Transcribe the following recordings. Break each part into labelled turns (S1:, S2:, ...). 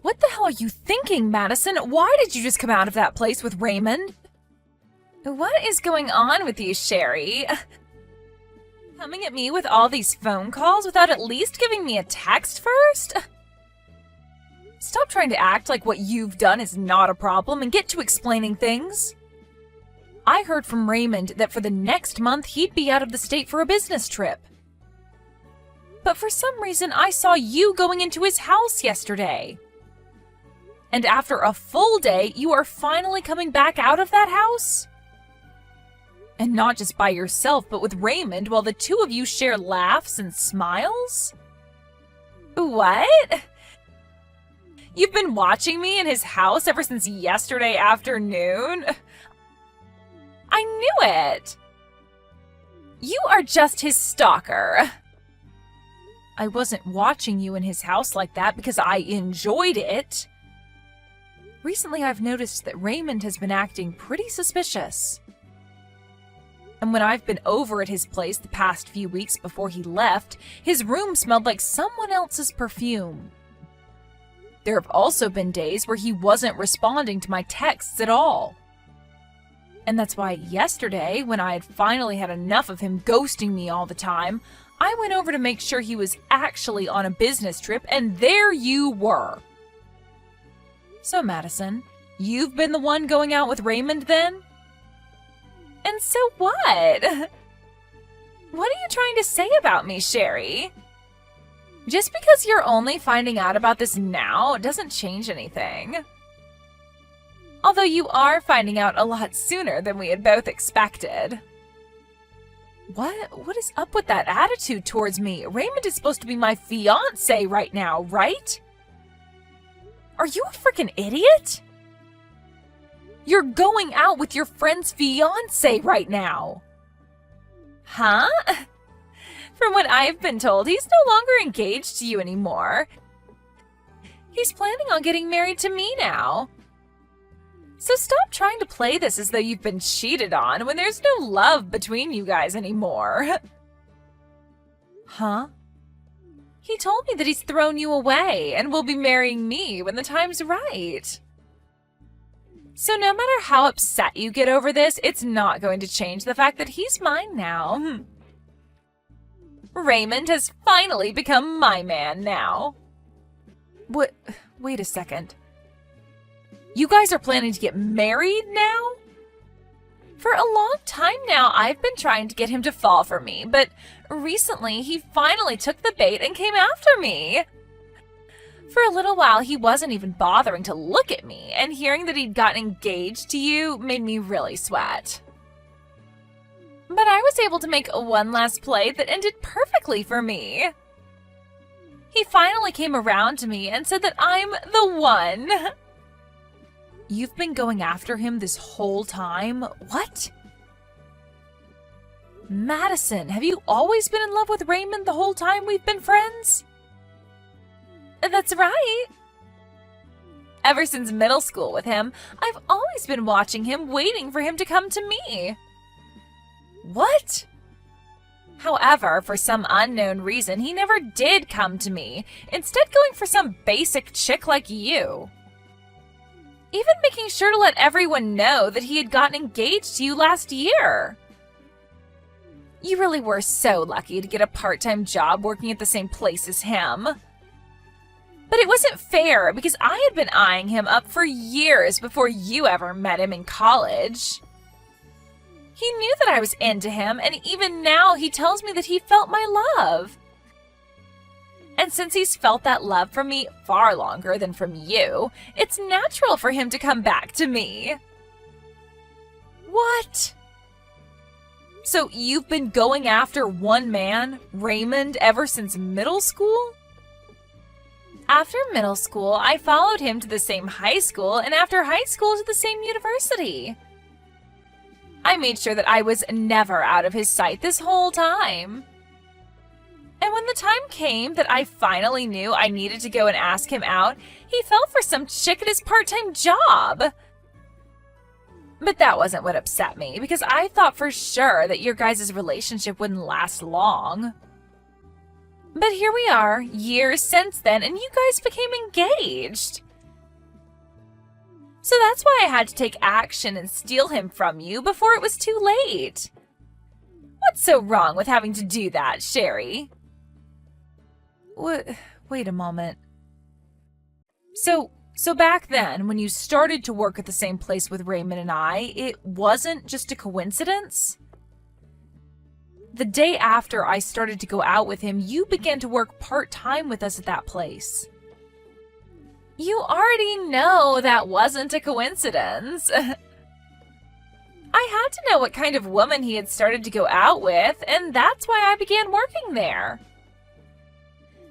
S1: What the hell are you thinking, Madison? Why did you just come out of that place with Raymond? What is going on with you, Sherry? Coming at me with all these phone calls without at least giving me a text first? Stop trying to act like what you've done is not a problem and get to explaining things. I heard from Raymond that for the next month he'd be out of the state for a business trip. But for some reason I saw you going into his house yesterday. And after a full day, you are finally coming back out of that house? And not just by yourself, but with Raymond while the two of you share laughs and smiles? What? You've been watching me in his house ever since yesterday afternoon? I knew it! You are just his stalker. I wasn't watching you in his house like that because I enjoyed it. Recently, I've noticed that Raymond has been acting pretty suspicious. And when I've been over at his place the past few weeks before he left, his room smelled like someone else's perfume. There have also been days where he wasn't responding to my texts at all. And that's why yesterday, when I had finally had enough of him ghosting me all the time, I went over to make sure he was actually on a business trip, and there you were. So, Madison, you've been the one going out with Raymond then? And so what? What are you trying to say about me, Sherry? Just because you're only finding out about this now doesn't change anything. Although you are finding out a lot sooner than we had both expected. What is up with that attitude towards me? Raymond is supposed to be my fiancé right now, right? Are you a freaking idiot? You're going out with your friend's fiancé right now. Huh? From what I've been told, he's no longer engaged to you anymore. He's planning on getting married to me now. So stop trying to play this as though you've been cheated on when there's no love between you guys anymore. Huh? He told me that he's thrown you away and will be marrying me when the time's right. So no matter how upset you get over this, it's not going to change the fact that he's mine now. Raymond has finally become my man now. What? Wait a second. You guys are planning to get married now? For a long time now, I've been trying to get him to fall for me, but recently he finally took the bait and came after me. For a little while, he wasn't even bothering to look at me, and hearing that he'd gotten engaged to you made me really sweat. But I was able to make one last play that ended perfectly for me. He finally came around to me and said that I'm the one. You've been going after him this whole time? What? Madison, have you always been in love with Raymond the whole time we've been friends? That's right. Ever since middle school with him, I've always been watching him, waiting for him to come to me. What? However, for some unknown reason, he never did come to me, instead going for some basic chick like you. Even making sure to let everyone know that he had gotten engaged to you last year. You really were so lucky to get a part-time job working at the same place as him. But it wasn't fair because I had been eyeing him up for years before you ever met him in college. He knew that I was into him, and even now he tells me that he felt my love. And since he's felt that love from me far longer than from you, it's natural for him to come back to me. What? So you've been going after one man, Raymond, ever since middle school? After middle school, I followed him to the same high school, and after high school to the same university. I made sure that I was never out of his sight this whole time. And when the time came that I finally knew I needed to go and ask him out, he fell for some chick at his part-time job. But that wasn't what upset me, because I thought for sure that your guys' relationship wouldn't last long. But here we are, years since then, and you guys became engaged. So that's why I had to take action and steal him from you before it was too late. What's so wrong with having to do that, Sherry? Wait a moment. So back then, when you started to work at the same place with Raymond and I, it wasn't just a coincidence? The day after I started to go out with him, you began to work part-time with us at that place. You already know that wasn't a coincidence. I had to know what kind of woman he had started to go out with, and that's why I began working there.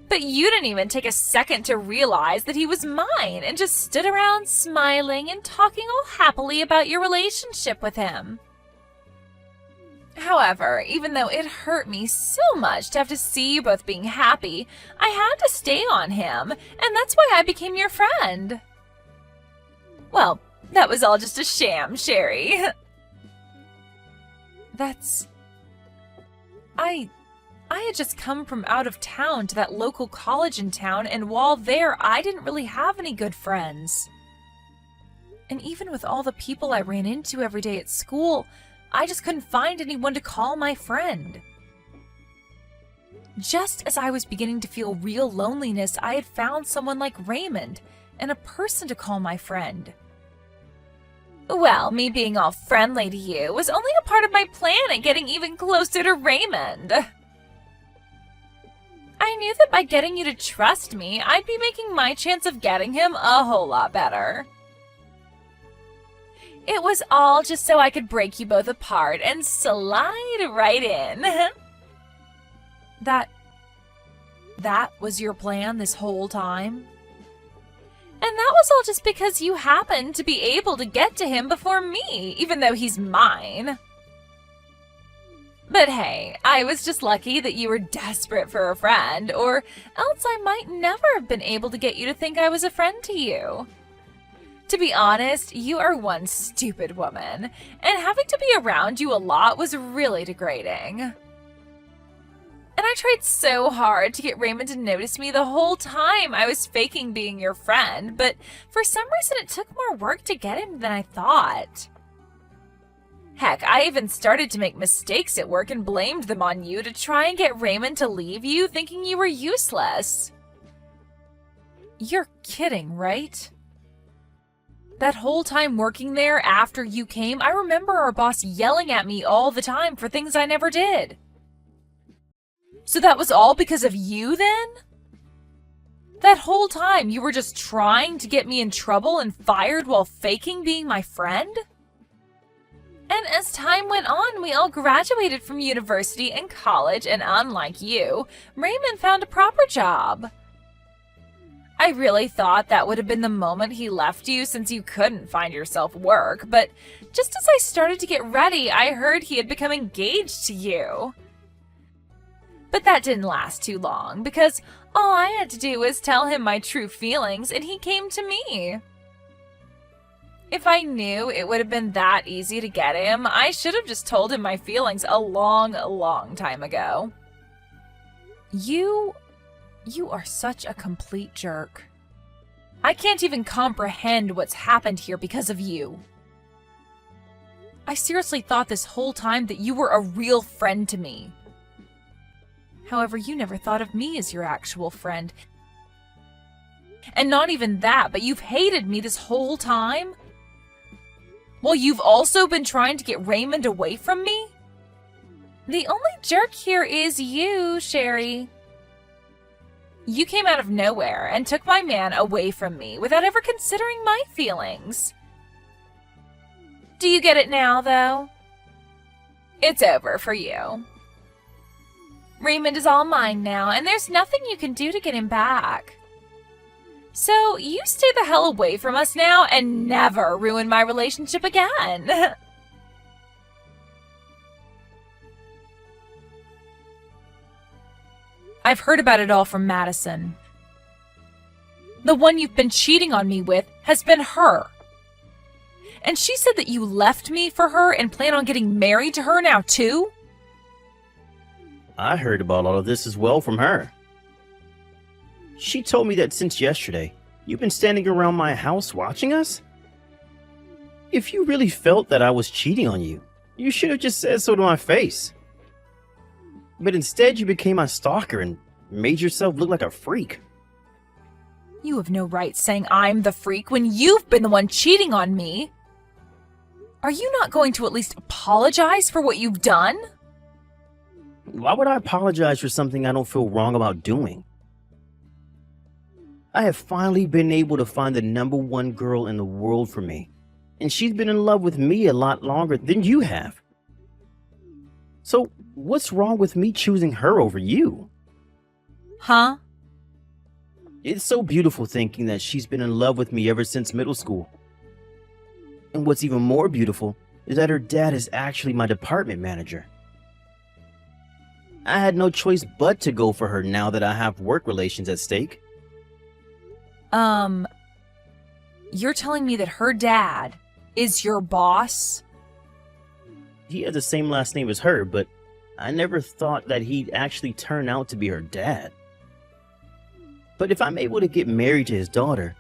S1: But you didn't even take a second to realize that he was mine and just stood around smiling and talking all happily about your relationship with him. However, even though it hurt me so much to have to see you both being happy, I had to stay on him, and that's why I became your friend. Well, that was all just a sham, Sherry. I had just come from out of town to that local college in town, and while there, I didn't really have any good friends. And even with all the people I ran into every day at school, I just couldn't find anyone to call my friend. Just as I was beginning to feel real loneliness, I had found someone like Raymond and a person to call my friend. Well, me being all friendly to you was only a part of my plan at getting even closer to Raymond. I knew that by getting you to trust me, I'd be making my chance of getting him a whole lot better. It was all just so I could break you both apart and slide right in. That was your plan this whole time? And that was all just because you happened to be able to get to him before me, even though he's mine. But hey, I was just lucky that you were desperate for a friend, or else I might never have been able to get you to think I was a friend to you. To be honest, you are one stupid woman, and having to be around you a lot was really degrading. And I tried so hard to get Raymond to notice me the whole time I was faking being your friend, but for some reason it took more work to get him than I thought. Heck, I even started to make mistakes at work and blamed them on you to try and get Raymond to leave you, thinking you were useless. You're kidding, right? That whole time working there after you came, I remember our boss yelling at me all the time for things I never did. So that was all because of you then? That whole time you were just trying to get me in trouble and fired while faking being my friend? And as time went on, we all graduated from university and college, and unlike you, Raymond found a proper job. I really thought that would have been the moment he left you since you couldn't find yourself work, but just as I started to get ready, I heard he had become engaged to you. But that didn't last too long, because all I had to do was tell him my true feelings, and he came to me. If I knew it would have been that easy to get him, I should have just told him my feelings a long, long time ago. You are such a complete jerk. I can't even comprehend what's happened here because of you. I seriously thought this whole time that you were a real friend to me. However, you never thought of me as your actual friend. And not even that, but you've hated me this whole time? Well, you've also been trying to get Raymond away from me? The only jerk here is you, Sherry. You came out of nowhere and took my man away from me without ever considering my feelings. Do you get it now, though? It's over for you. Raymond is all mine now, and there's nothing you can do to get him back. So, you stay the hell away from us now and never ruin my relationship again. I've heard about it all from Madison. The one you've been cheating on me with has been her. And she said that you left me for her and plan on getting married to her now, too?
S2: I heard about all of this as well from her. She told me that since yesterday, you've been standing around my house watching us? If you really felt that I was cheating on you, you should have just said so to my face. But instead, you became my stalker and made yourself look like a freak.
S1: You have no right saying I'm the freak when you've been the one cheating on me. Are you not going to at least apologize for what you've done?
S2: Why would I apologize for something I don't feel wrong about doing? I have finally been able to find the #1 girl in the world for me, and she's been in love with me a lot longer than you have. So, what's wrong with me choosing her over you?
S1: Huh?
S2: It's so beautiful thinking that she's been in love with me ever since middle school. And what's even more beautiful is that her dad is actually my department manager. I had no choice but to go for her now that I have work relations at stake.
S1: You're telling me that her dad is your boss?
S2: He has the same last name as her, but I never thought that he'd actually turn out to be her dad. But if I'm able to get married to his daughter,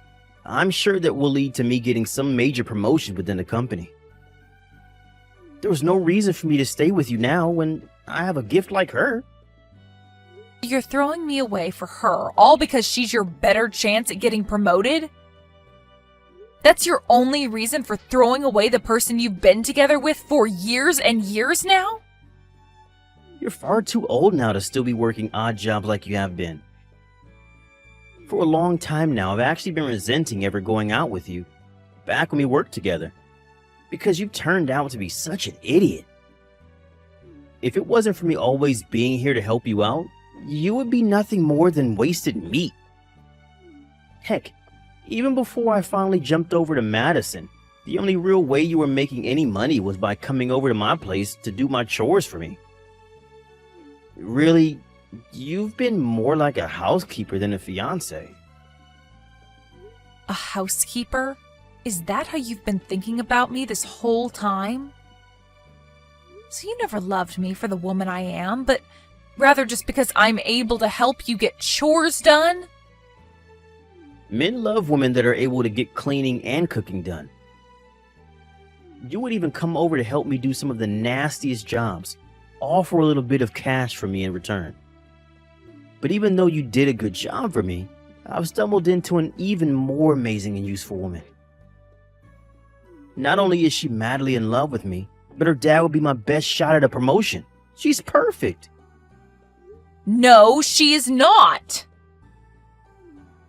S2: I'm sure that will lead to me getting some major promotion within the company. There was no reason for me to stay with you now when I have a gift like her.
S1: You're throwing me away for her, all because she's your better chance at getting promoted? That's your only reason for throwing away the person you've been together with for years and years now?
S2: You're far too old now to still be working odd jobs like you have been. For a long time now, I've actually been resenting ever going out with you, back when we worked together, because you've turned out to be such an idiot. If it wasn't for me always being here to help you out, you would be nothing more than wasted meat. Heck, even before I finally jumped over to Madison, the only real way you were making any money was by coming over to my place to do my chores for me. Really, you've been more like a housekeeper than a fiance.
S1: A housekeeper? Is that how you've been thinking about me this whole time? So you never loved me for the woman I am, but rather just because I'm able to help you get chores done?
S2: Men love women that are able to get cleaning and cooking done. You would even come over to help me do some of the nastiest jobs, all for a little bit of cash from me in return. But even though you did a good job for me, I've stumbled into an even more amazing and useful woman. Not only is she madly in love with me, but her dad will be my best shot at a promotion. She's perfect.
S1: No, she is not.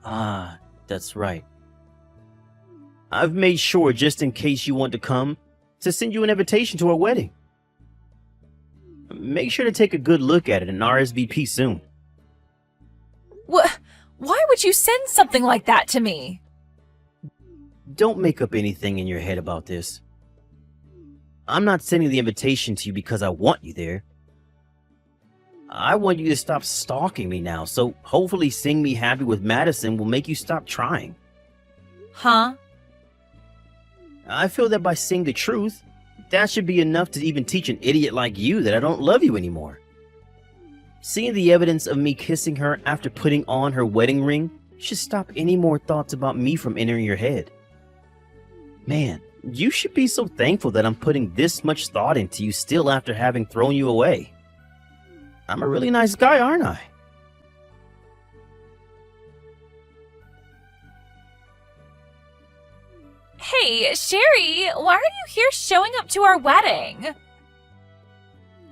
S2: Ah, that's right. I've made sure, just in case you want to come, to send you an invitation to our wedding. Make sure to take a good look at it and RSVP soon.
S1: Why would you send something like that to me?
S2: Don't make up anything in your head about this. I'm not sending the invitation to you because I want you there. I want you to stop stalking me now, so hopefully seeing me happy with Madison will make you stop trying.
S1: Huh?
S2: I feel that by saying the truth, that should be enough to even teach an idiot like you that I don't love you anymore. Seeing the evidence of me kissing her after putting on her wedding ring should stop any more thoughts about me from entering your head. Man, you should be so thankful that I'm putting this much thought into you still after having thrown you away. I'm a really nice guy, aren't I?
S1: Hey, Sherry, why are you here showing up to our wedding?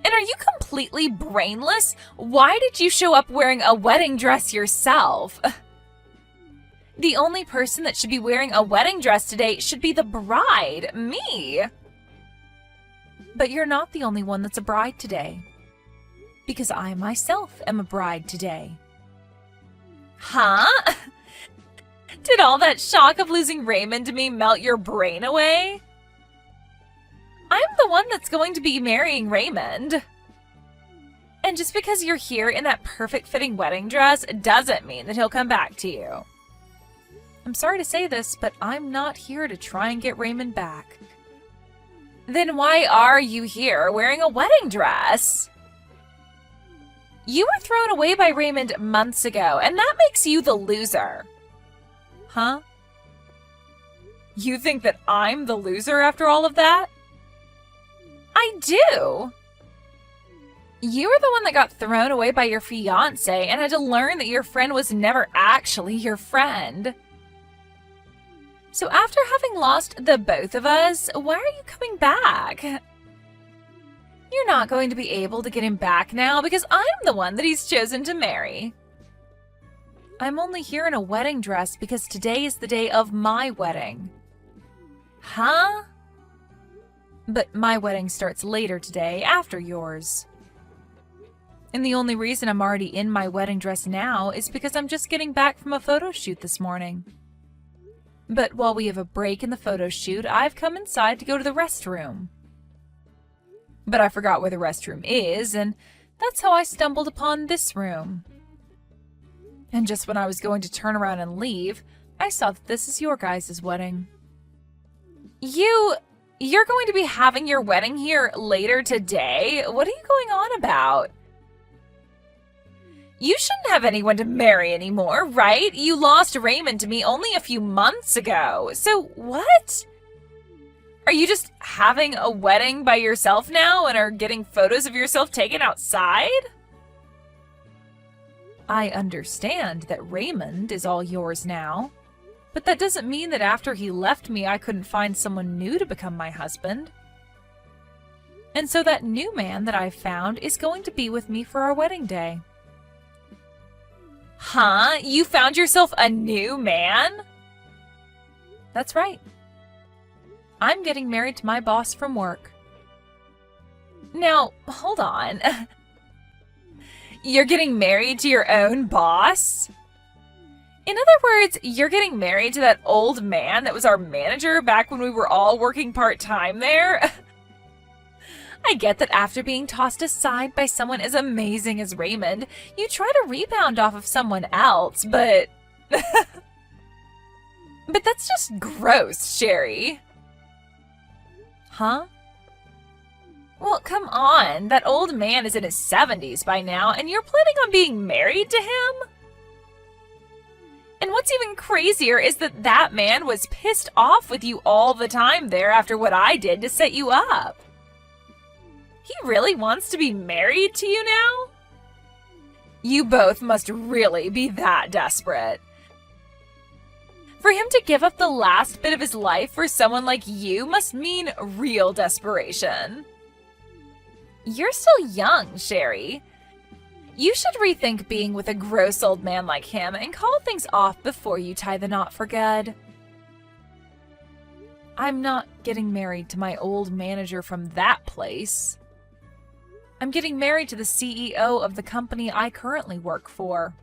S1: And are you completely brainless? Why did you show up wearing a wedding dress yourself? The only person that should be wearing a wedding dress today should be the bride, me. But you're not the only one that's a bride today. Because I myself am a bride today. Huh? Did all that shock of losing Raymond to me melt your brain away? I'm the one that's going to be marrying Raymond. And just because you're here in that perfect-fitting wedding dress doesn't mean that he'll come back to you. I'm sorry to say this, but I'm not here to try and get Raymond back. Then why are you here wearing a wedding dress? You were thrown away by Raymond months ago, and that makes you the loser. Huh? You think that I'm the loser after all of that? I do. You were the one that got thrown away by your fiancé and had to learn that your friend was never actually your friend. So after having lost the both of us, why are you coming back? You're not going to be able to get him back now because I'm the one that he's chosen to marry. I'm only here in a wedding dress because today is the day of my wedding. Huh? But my wedding starts later today, after yours. And the only reason I'm already in my wedding dress now is because I'm just getting back from a photo shoot this morning. But while we have a break in the photo shoot, I've come inside to go to the restroom. But I forgot where the restroom is, and that's how I stumbled upon this room. And just when I was going to turn around and leave, I saw that this is your guys' wedding. You're going to be having your wedding here later today? What are you going on about? You shouldn't have anyone to marry anymore, right? You lost Raymond to me only a few months ago. So what? Are you just having a wedding by yourself now and are getting photos of yourself taken outside? I understand that Raymond is all yours now, but that doesn't mean that after he left me I couldn't find someone new to become my husband. And so that new man that I've found is going to be with me for our wedding day. Huh? You found yourself a new man? That's right. I'm getting married to my boss from work. Now, hold on. You're getting married to your own boss? In other words, you're getting married to that old man that was our manager back when we were all working part-time there? I get that after being tossed aside by someone as amazing as Raymond, you try to rebound off of someone else, but... But that's just gross, Sherry. Huh? Well, come on. That old man is in his 70s by now, and you're planning on being married to him? And what's even crazier is that that man was pissed off with you all the time there after what I did to set you up. He really wants to be married to you now? You both must really be that desperate. For him to give up the last bit of his life for someone like you must mean real desperation. You're still young, Sherry. You should rethink being with a gross old man like him and call things off before you tie the knot for good. I'm not getting married to my old manager from that place. I'm getting married to the CEO of the company I currently work for.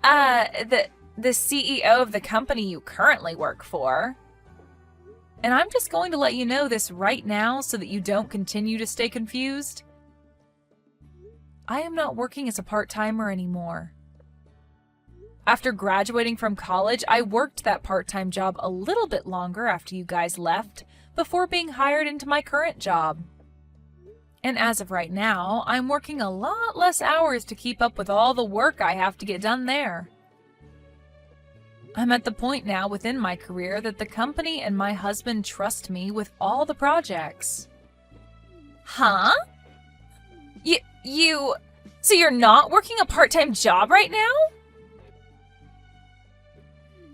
S1: The CEO of the company you currently work for. And I'm just going to let you know this right now so that you don't continue to stay confused. I am not working as a part-timer anymore. After graduating from college, I worked that part-time job a little bit longer after you guys left before being hired into my current job. And as of right now, I'm working a lot less hours to keep up with all the work I have to get done there. I'm at the point now within my career that the company and my husband trust me with all the projects. Huh? So you're not working a part-time job right now?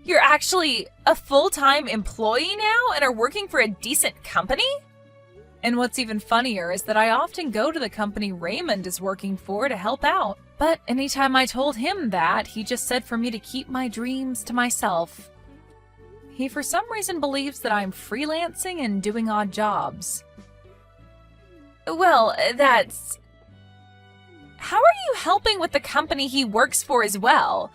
S1: You're actually a full-time employee now and are working for a decent company? And what's even funnier is that I often go to the company Raymond is working for to help out. But anytime I told him that, he just said for me to keep my dreams to myself. He for some reason believes that I'm freelancing and doing odd jobs. Well, that's... How are you helping with the company he works for as well?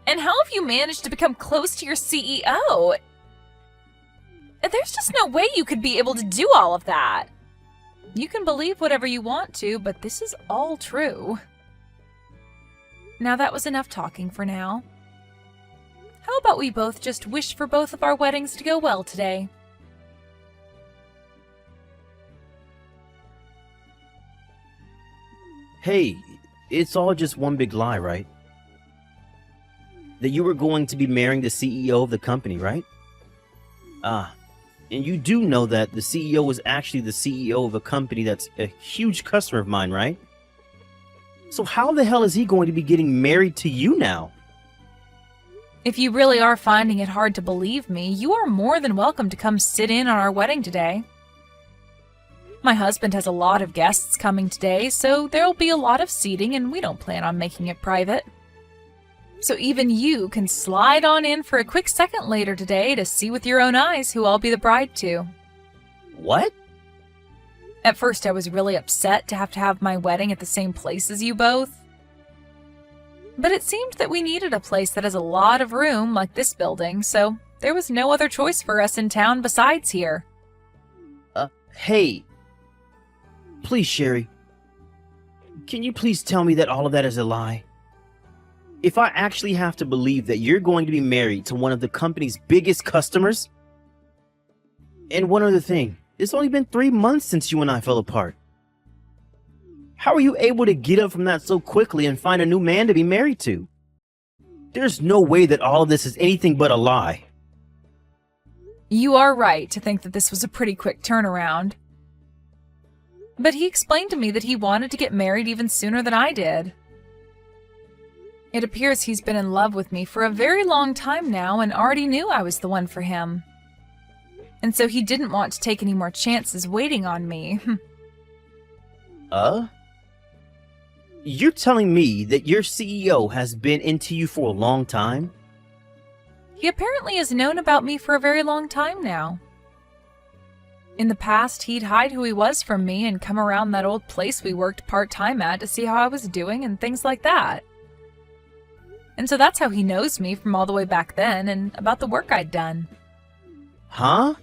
S1: And how have you managed to become close to your CEO? There's just no way you could be able to do all of that. You can believe whatever you want to, but this is all true. Now that was enough talking for now. How about we both just wish for both of our weddings to go well today?
S2: Hey, it's all just one big lie, right? that you were going to be marrying the CEO of the company, right? And you do know that the CEO was actually the CEO of a company that's a huge customer of mine, right? So how the hell is he going to be getting married to you now?
S1: If you really are finding it hard to believe me, you are more than welcome to come sit in on our wedding today. My husband has a lot of guests coming today, so there'll be a lot of seating and we don't plan on making it private. So even you can slide on in for a quick second later today to see with your own eyes who I'll be the bride to.
S2: What?
S1: At first I was really upset to have my wedding at the same place as you both. But it seemed that we needed a place that has a lot of room like this building, so there was no other choice for us in town besides here.
S2: Hey. Please, Sherry. Can you please tell me that all of that is a lie? If I actually have to believe that you're going to be married to one of the company's biggest customers? And one other thing, it's only been 3 months since you and I fell apart. How are you able to get up from that so quickly and find a new man to be married to? There's no way that all of this is anything but a lie.
S1: You are right to think that this was a pretty quick turnaround. But he explained to me that he wanted to get married even sooner than I did. It appears he's been in love with me for a very long time now and already knew I was the one for him. And so he didn't want to take any more chances waiting on me.
S2: You're telling me that your CEO has been into you for a long time?
S1: He apparently has known about me for a very long time now. In the past, he'd hide who he was from me and come around that old place we worked part-time at to see how I was doing and things like that. And so that's how he knows me from all the way back then and about the work I'd done.
S2: Huh?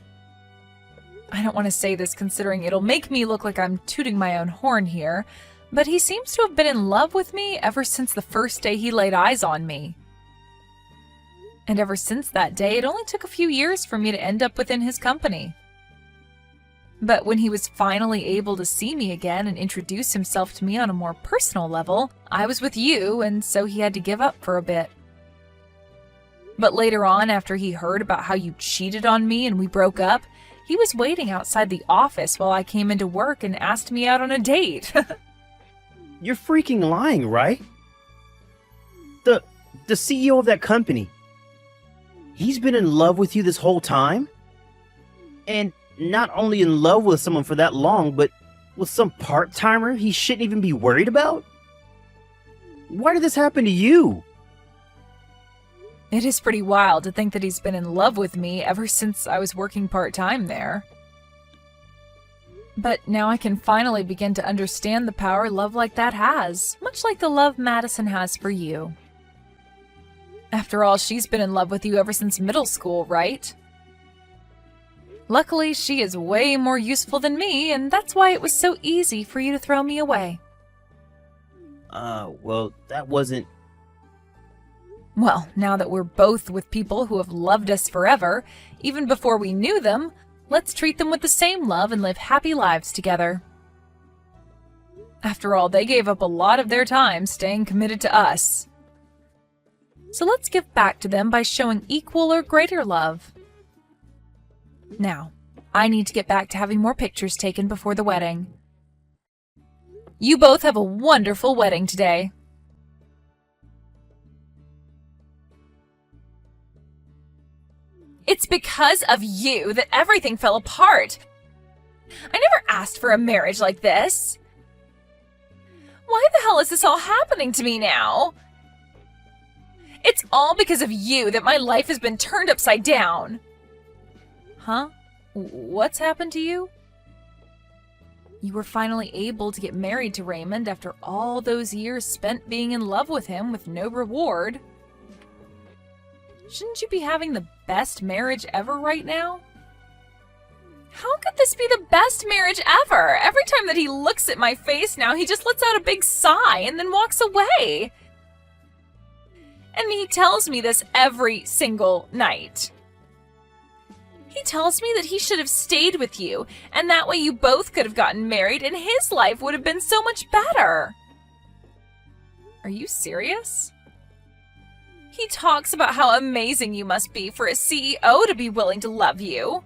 S1: I don't want to say this considering it'll make me look like I'm tooting my own horn here, but he seems to have been in love with me ever since the first day he laid eyes on me. And ever since that day, it only took a few years for me to end up within his company. But when he was finally able to see me again and introduce himself to me on a more personal level, I was with you, and so he had to give up for a bit. But later on, after he heard about how you cheated on me and we broke up, he was waiting outside the office while I came into work and asked me out on a date.
S2: You're freaking lying, right? The CEO of that company, he's been in love with you this whole time? And not only in love with someone for that long, but with some part-timer he shouldn't even be worried about? Why did this happen to you?
S1: It is pretty wild to think that he's been in love with me ever since I was working part-time there. But now I can finally begin to understand the power love like that has, much like the love Madison has for you. After all, she's been in love with you ever since middle school, right? Luckily, she is way more useful than me, and that's why it was so easy for you to throw me away.
S2: Well, that wasn't...
S1: Well, now that we're both with people who have loved us forever, even before we knew them, let's treat them with the same love and live happy lives together. After all, they gave up a lot of their time staying committed to us. So let's give back to them by showing equal or greater love. Now, I need to get back to having more pictures taken before the wedding. You both have a wonderful wedding today. It's because of you that everything fell apart. I never asked for a marriage like this. Why the hell is this all happening to me now? It's all because of you that my life has been turned upside down. Huh? What's happened to you? You were finally able to get married to Raymond after all those years spent being in love with him with no reward. Shouldn't you be having the best marriage ever right now? How could this be the best marriage ever? Every time that he looks at my face now, he just lets out a big sigh and then walks away. And he tells me this every single night. He tells me that he should have stayed with you, and that way you both could have gotten married and his life would have been so much better. Are you serious? He talks about how amazing you must be for a CEO to be willing to love you.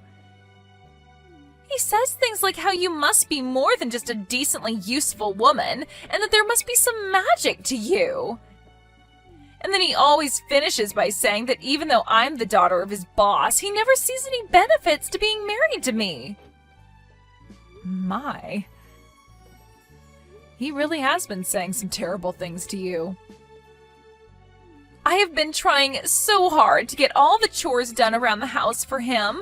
S1: He says things like how you must be more than just a decently useful woman, and that there must be some magic to you. And then he always finishes by saying that even though I'm the daughter of his boss, he never sees any benefits to being married to me. My. He really has been saying some terrible things to you. I have been trying so hard to get all the chores done around the house for him.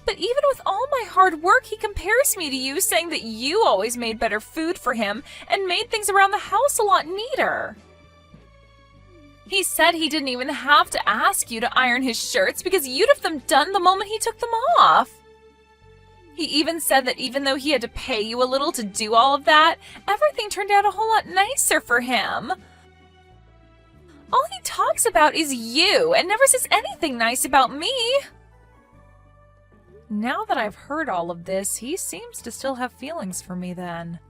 S1: But even with all my hard work, he compares me to you, saying that you always made better food for him and made things around the house a lot neater. He said he didn't even have to ask you to iron his shirts because you'd have them done the moment he took them off. He even said that even though he had to pay you a little to do all of that, everything turned out a whole lot nicer for him. All he talks about is you and never says anything nice about me. Now that I've heard all of this, he seems to still have feelings for me then.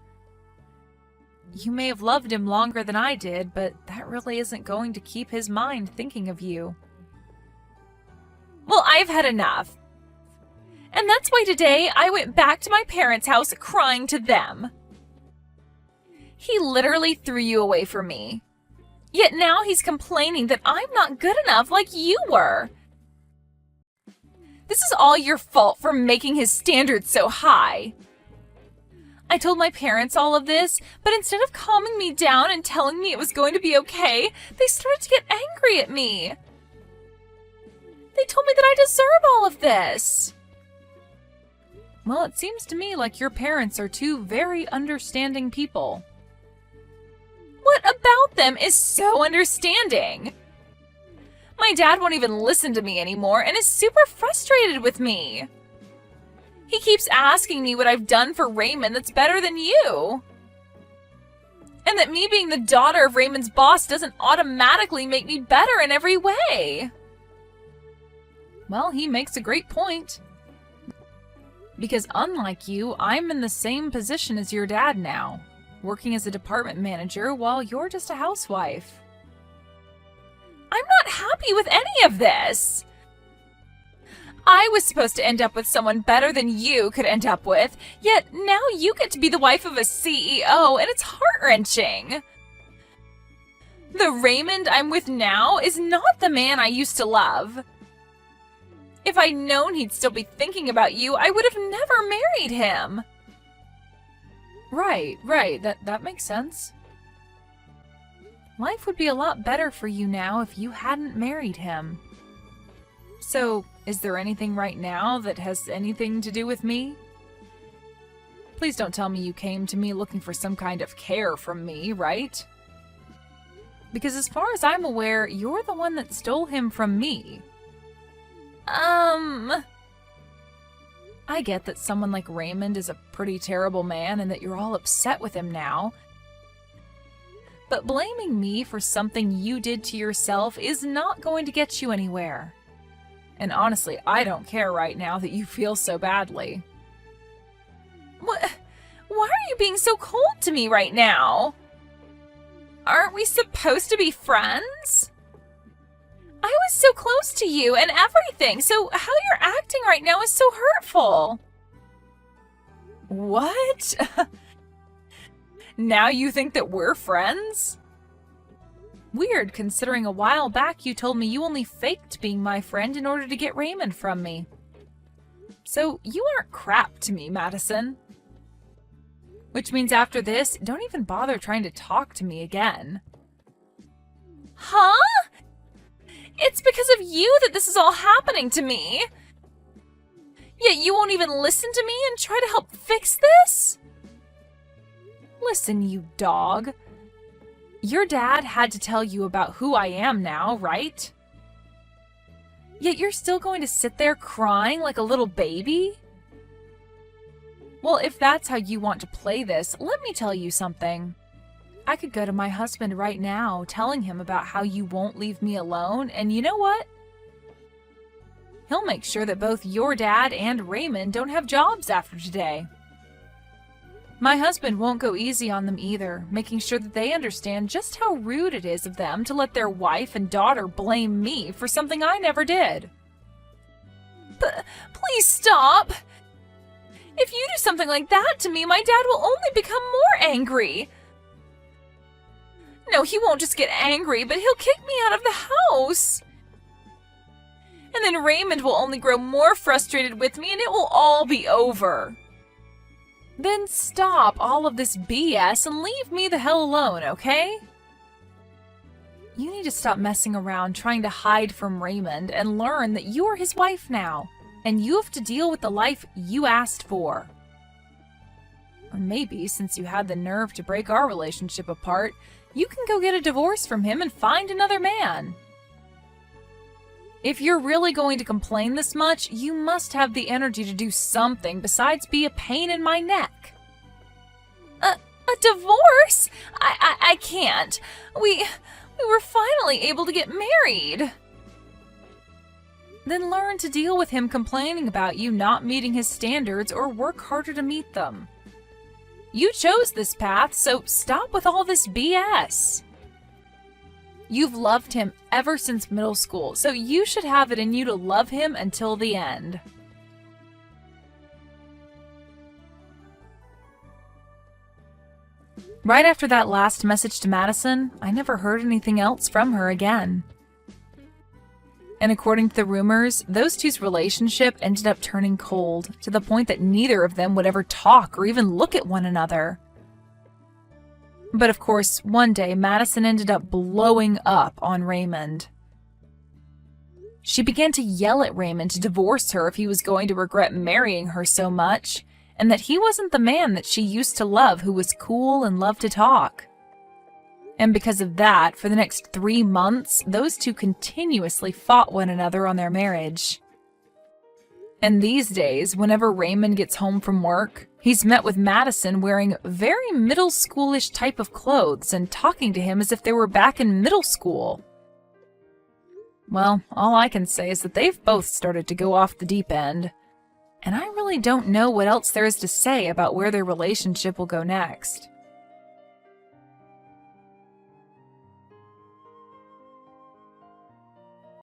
S1: You may have loved him longer than I did, but that really isn't going to keep his mind thinking of you. Well, I've had enough. And that's why today I went back to my parents' house crying to them. He literally threw you away from me. Yet now he's complaining that I'm not good enough like you were. This is all your fault for making his standards so high. I told my parents all of this, but instead of calming me down and telling me it was going to be okay, they started to get angry at me. They told me that I deserve all of this. Well, it seems to me like your parents are two very understanding people. What about them is so understanding? My dad won't even listen to me anymore and is super frustrated with me. He keeps asking me what I've done for Raymond that's better than you. And that me being the daughter of Raymond's boss doesn't automatically make me better in every way. Well, he makes a great point. Because unlike you, I'm in the same position as your dad now, working as a department manager while you're just a housewife. I'm not happy with any of this. I was supposed to end up with someone better than you could end up with, yet now you get to be the wife of a CEO, and it's heart-wrenching. The Raymond I'm with now is not the man I used to love. If I'd known he'd still be thinking about you, I would have never married him. Right, that makes sense. Life would be a lot better for you now if you hadn't married him. So, is there anything right now that has anything to do with me? Please don't tell me you came to me looking for some kind of care from me, right? Because as far as I'm aware, you're the one that stole him from me. I get that someone like Raymond is a pretty terrible man and that you're all upset with him now. But blaming me for something you did to yourself is not going to get you anywhere. And honestly, I don't care right now that you feel so badly. What? Why are you being so cold to me right now? Aren't we supposed to be friends? I was so close to you and everything, so how you're acting right now is so hurtful. What? Now you think that we're friends? Weird, considering a while back you told me you only faked being my friend in order to get Raymond from me. So you aren't crap to me, Madison. Which means after this, don't even bother trying to talk to me again. Huh? It's because of you that this is all happening to me. Yet you won't even listen to me and try to help fix this? Listen, you dog. Your dad had to tell you about who I am now, right? Yet you're still going to sit there crying like a little baby? Well, if that's how you want to play this, let me tell you something. I could go to my husband right now, telling him about how you won't leave me alone, and you know what? He'll make sure that both your dad and Raymond don't have jobs after today. My husband won't go easy on them either, making sure that they understand just how rude it is of them to let their wife and daughter blame me for something I never did. But please stop! If you do something like that to me, my dad will only become more angry. No, he won't just get angry, but he'll kick me out of the house. And then Raymond will only grow more frustrated with me and it will all be over. Then stop all of this BS and leave me the hell alone, okay? You need to stop messing around trying to hide from Raymond and learn that you are his wife now, and you have to deal with the life you asked for. Or maybe, since you had the nerve to break our relationship apart, you can go get a divorce from him and find another man. If you're really going to complain this much, you must have the energy to do something besides be a pain in my neck. A divorce? I can't. We were finally able to get married. Then learn to deal with him complaining about you not meeting his standards or work harder to meet them. You chose this path, so stop with all this BS. You've loved him ever since middle school, so you should have it in you to love him until the end. Right after that last message to Madison, I never heard anything else from her again. And according to the rumors, those two's relationship ended up turning cold, to the point that neither of them would ever talk or even look at one another. But of course, one day Madison ended up blowing up on Raymond. She began to yell at Raymond to divorce her if he was going to regret marrying her so much, and that he wasn't the man that she used to love who was cool and loved to talk. And because of that, for the next 3 months, those two continuously fought one another on their marriage. And these days, whenever Raymond gets home from work, he's met with Madison wearing very middle schoolish type of clothes and talking to him as if they were back in middle school. Well, all I can say is that they've both started to go off the deep end. And I really don't know what else there is to say about where their relationship will go next.